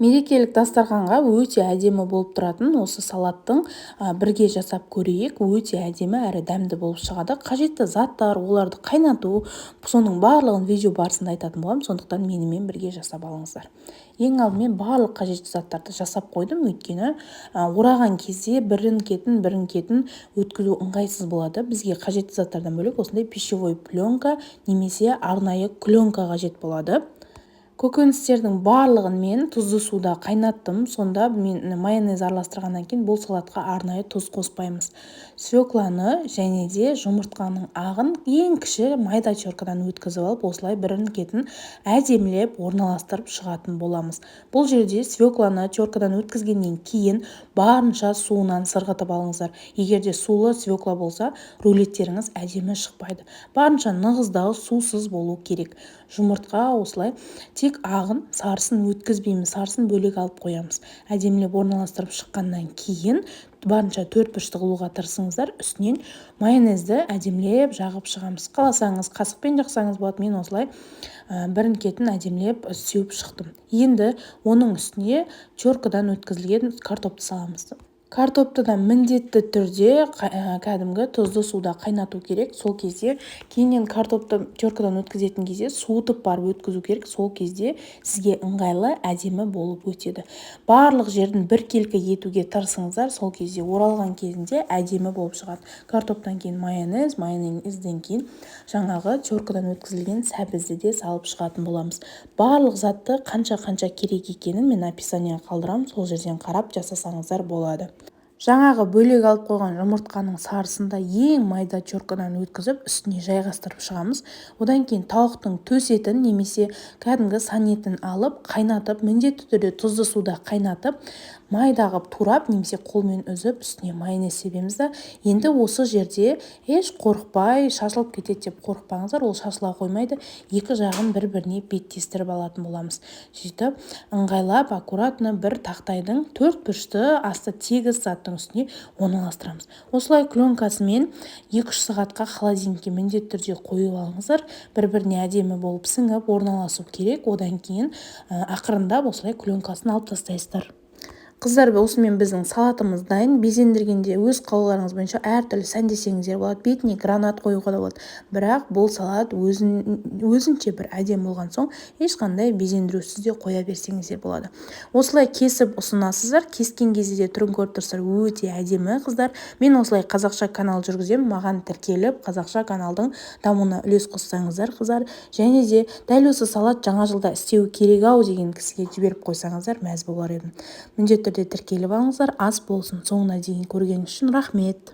Мерекелік дастарханға өте әдемі болып тұратын осы салаттың бірге жасап көрейік. Өте әдемі әрі дәмді болып шығады. Қажетті заттар, оларды қайнату, соның барлығын видео барысында айтатын боламын. Сондықтан менімен бірге жасап алыңыздар. Ең алдымен барлық қажетті заттарды жасап қойдым, өйткені ораған кезде бірін кетін өткізу ыңғайсыз болады. Бізге қажетті заттардан бөлек осындай пищевой пленка немесе арнайы пленка қажет болады. Көкөністердің барлығын мен тұзды суда қайнаттым. Сонда мен майонез араластырғаннан кейін бұл салатқа арнайы тұз қоспаймыз. Свекланы және де жұмыртқаның ағын ең кіші майда теркадан өткізіп алып, осылай бірін кетін әдемілеп орналастырып шығатын боламыз. Бұл жерде свекланы теркадан өткізгеннен кейін барынша суынан сырғытып алыңыздар. Егер де сулы свекла болса, рулеттеріңіз әдемі шықпайды. Барынша нығыздау, сусыз болу керек. Жұмыртқа осылай тек ағын, сарысын өткізбейміз, сарысын бөлек алып қоямыз. Әдемілеп орналастырып шыққаннан кейін барынша төрт-бұрыш тығылуға тырысыңыздар. Үстінен майонезді әдемілеп жағып шығамыз. Қаласаңыз қасықпен жақсаңыз болады. Мен осылай бірін кетін әдемілеп сеуіп шықтым. Енді оның үстіне теркадан өткізілген картопты саламыз. Картопты да міндетті түрде кәдімгі тұзды суда қайнату керек. Сол кезде кейіннен картопты теркадан өткізетін кезде суытып барып өткізу керек. Сол кезде сізге ыңғайлы, әдемі болып өтеді. Барлық жерін біркелкі етуге тырысыңыздар. Сол кезде оралған кезінде әдемі болып шығады. Картоптан кейін майонезден кейін жаңағы теркадан өткізілген сәбізді де салып шығатын боламыз. Барлық затты қанша керек екенін мен описанияға қалдырамын. Сол жерден қарап жасасаңыздар болады. Жаңағы бөлек алып қойған жұмыртқаның сарысында ең майда теркадан өткізіп, үстіне жайғастырып шығамыз. Одан кейін тауықтың төс етін немесе кәдімгі сан етін алып, қайнатып, міндетті түрде тұзды суда қайнатып, майда қылып турап немесе қолмен үзіп, үстіне майонез себеміз. Енді осы жерде еш қорықпай, шашылып кетеді деп қорықпаңыздар, ол шашыла қоймайды. Екі жағын бір-біріне беттестіріп алатын боламыз. Сөйтіп, ыңғайлап, аккуратно бір тақтайдың төрт бұрышты асты тегіс заттың үстіне орналастырамыз. Осылай пленкасымен 2-3 сағатқа холодильникке міндетті түрде қойып алыңыздар. Бір-біріне әдемі болып сіңіп орналасу керек. Одан кейін ақырындап осылай пленкасын алып тастайсыздар. Қыздар, осымен біздің салатымыз дайын. Безендіргенде өз қалауларыңыз бойынша әртүрлі сәндесеңіздер болады. Бетіне гранат қоюға да болады. Бірақ бұл салат өзінше бір әдемі болған соң ешқандай безендірусіз де қоя берсеңіздер болады. Осылай кесіп ұсынасыздар. Кескен кезде де түрін көріп тұрсыздар, өте әдемі қыздар. Мен осылай қазақша канал жүргіземін. Маған тіркеліп, қазақша каналдың дамуына үлес қоссаңыздар, қыздар. Және де дәл осы салат жаңа жылда істеу керек-ау деген кісіге жіберіп қойсаңыздар, мәз болар едім. Міндетті түрде тіркеліп алыңыздар, ас болсын. Соңына дейін көргеніңіз үшін рахмет.